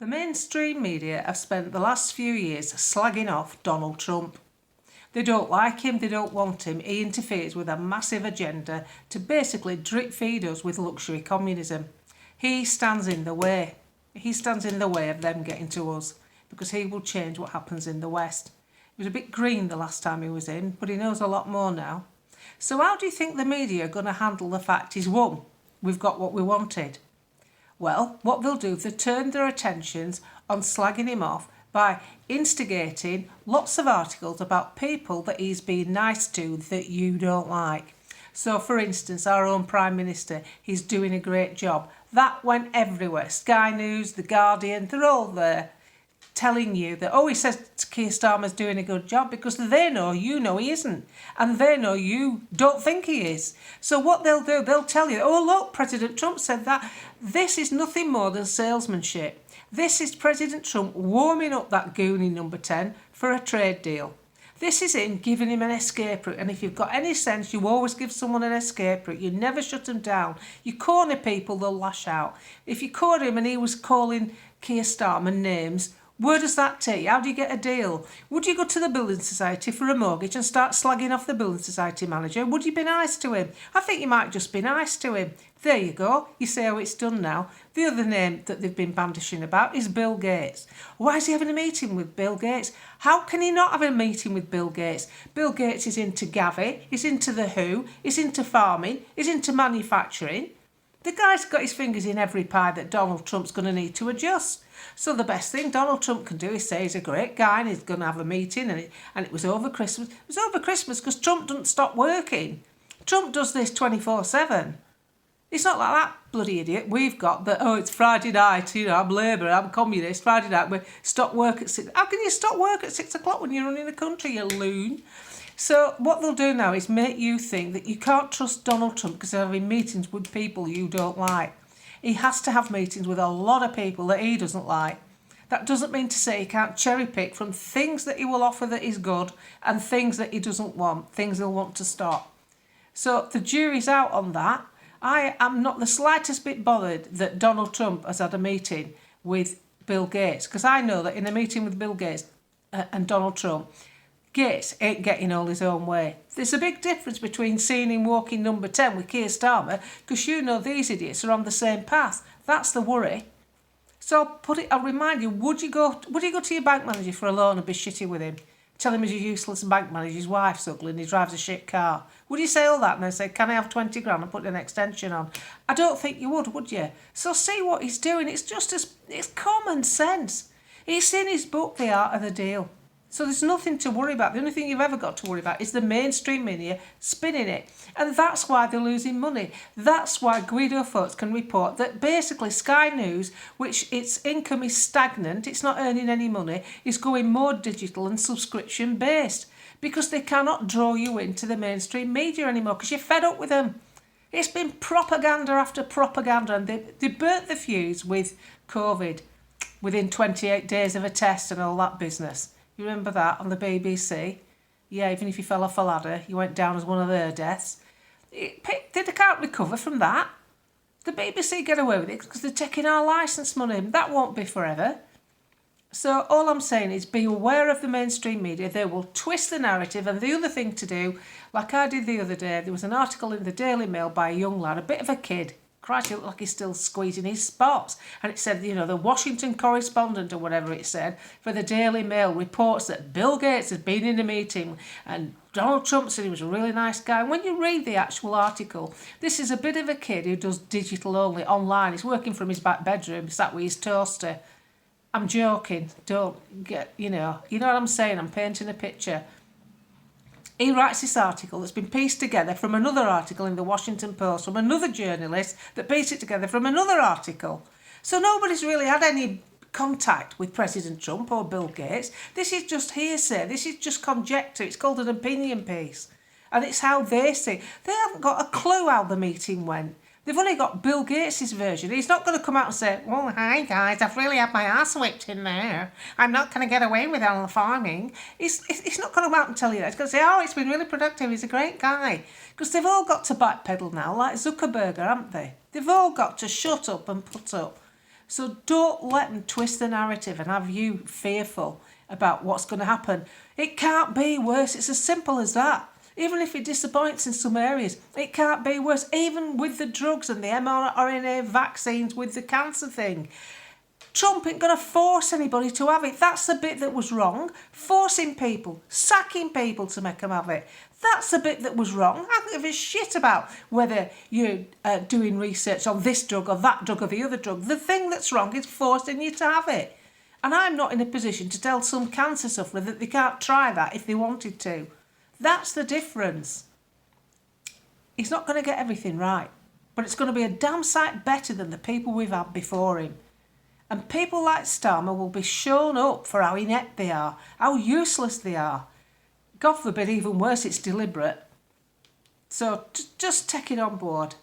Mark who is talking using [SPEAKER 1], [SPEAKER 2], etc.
[SPEAKER 1] The mainstream media have spent the last few years slagging off Donald Trump. They don't like him, they don't want him. He interferes with a massive agenda to basically drip feed us with luxury communism. He stands in the way. He stands in the way of them getting to us because he will change what happens in the West. He was a bit green the last time he was in, but he knows a lot more now. So how do you think the media are going to handle the fact he's won? We've got what we wanted. Well, what they'll do, they'll turn their attentions on slagging him off by instigating lots of articles about people that he's been nice to that you don't like. So, for instance, our own Prime Minister, he's doing a great job. That went everywhere. Sky News, The Guardian, they're all there telling you that, he says Keir Starmer's doing a good job because they know you know he isn't. And they know you don't think he is. So what they'll do, they'll tell you, look, President Trump said that. This is nothing more than salesmanship. This is President Trump warming up that goonie number 10 for a trade deal. This is him giving him an escape route. And if you've got any sense, you always give someone an escape route. You never shut them down. You corner people, they'll lash out. If you corner him and he was calling Keir Starmer names, where does that take you? How do you get a deal? Would you go to the building society for a mortgage and start slagging off the building society manager? Would you be nice to him? I think you might just be nice to him. There you go. You see how it's done now. The other name that they've been bandishing about is Bill Gates. Why is he having a meeting with Bill Gates? How can he not have a meeting with Bill Gates? Bill Gates is into Gavi, he's into the WHO, he's into farming, he's into manufacturing. The guy's got his fingers in every pie that Donald Trump's going to need to adjust. So the best thing Donald Trump can do is say he's a great guy and he's going to have a meeting and it was over Christmas. It was over Christmas because Trump doesn't stop working. Trump does this 24/7. It's not like that bloody idiot we've got that, it's Friday night, I'm Labour, I'm communist, Friday night, we stop work at 6. How can you stop work at 6 o'clock when you're running the country, you loon? So what they'll do now is make you think that you can't trust Donald Trump because they're having meetings with people you don't like. He has to have meetings with a lot of people that he doesn't like. That doesn't mean to say he can't cherry pick from things that he will offer that is good and things that he doesn't want, things he'll want to stop. So the jury's out on that. I am not the slightest bit bothered that Donald Trump has had a meeting with Bill Gates because I know that in a meeting with Bill Gates and Donald Trump, Gates ain't getting all his own way. There's a big difference between seeing him walking number 10 with Keir Starmer because you know these idiots are on the same path. That's the worry. So I'll remind you, would you go to your bank manager for a loan and be shitty with him? Tell him he's a useless bank manager, his wife's ugly and he drives a shit car. Would you say all that and then say, can I have 20 grand and put an extension on? I don't think you would you? So see what he's doing. It's common sense. He's in his book, The Art of the Deal. So there's nothing to worry about. The only thing you've ever got to worry about is the mainstream media spinning it. And that's why they're losing money. That's why Guido Fawkes can report that basically Sky News, which its income is stagnant, it's not earning any money, is going more digital and subscription based because they cannot draw you into the mainstream media anymore because you're fed up with them. It's been propaganda after propaganda and they burnt the fuse with COVID within 28 days of a test and all that business. You remember that on the BBC? Yeah, even if you fell off a ladder, you went down as one of their deaths. They can't recover from that. The BBC get away with it because they're taking our licence money. That won't be forever. So all I'm saying is be aware of the mainstream media. They will twist the narrative. And the other thing to do, like I did the other day, there was an article in the Daily Mail by a young lad, a bit of a kid. Christ, he looked like he's still squeezing his spots. And it said, the Washington correspondent or whatever it said for the Daily Mail reports that Bill Gates has been in a meeting and Donald Trump said he was a really nice guy. And when you read the actual article, this is a bit of a kid who does digital only online. He's working from his back bedroom, sat with his toaster. I'm joking. Don't get, you know what I'm saying? I'm painting a picture. He writes this article that's been pieced together from another article in the Washington Post, from another journalist that pieced it together from another article. So nobody's really had any contact with President Trump or Bill Gates. This is just hearsay. This is just conjecture. It's called an opinion piece. And it's how they see. They haven't got a clue how the meeting went. They've only got Bill Gates' version. He's not going to come out and say, well, hi guys, I've really had my ass whipped in there. I'm not going to get away with it on the farming. He's not going to come out and tell you that. He's going to say, it's been really productive. He's a great guy. Because they've all got to backpedal now, like Zuckerberg, haven't they? They've all got to shut up and put up. So don't let them twist the narrative and have you fearful about what's going to happen. It can't be worse. It's as simple as that. Even if it disappoints in some areas, it can't be worse. Even with the drugs and the mRNA vaccines with the cancer thing. Trump ain't going to force anybody to have it. That's the bit that was wrong. Forcing people, sacking people to make them have it. That's the bit that was wrong. I don't give a shit about whether you're doing research on this drug or that drug or the other drug. The thing that's wrong is forcing you to have it. And I'm not in a position to tell some cancer sufferer that they can't try that if they wanted to. That's the difference. He's not going to get everything right, but it's going to be a damn sight better than the people we've had before him. And people like Starmer will be shown up for how inept they are, how useless they are. God forbid, even worse, it's deliberate. So just take it on board.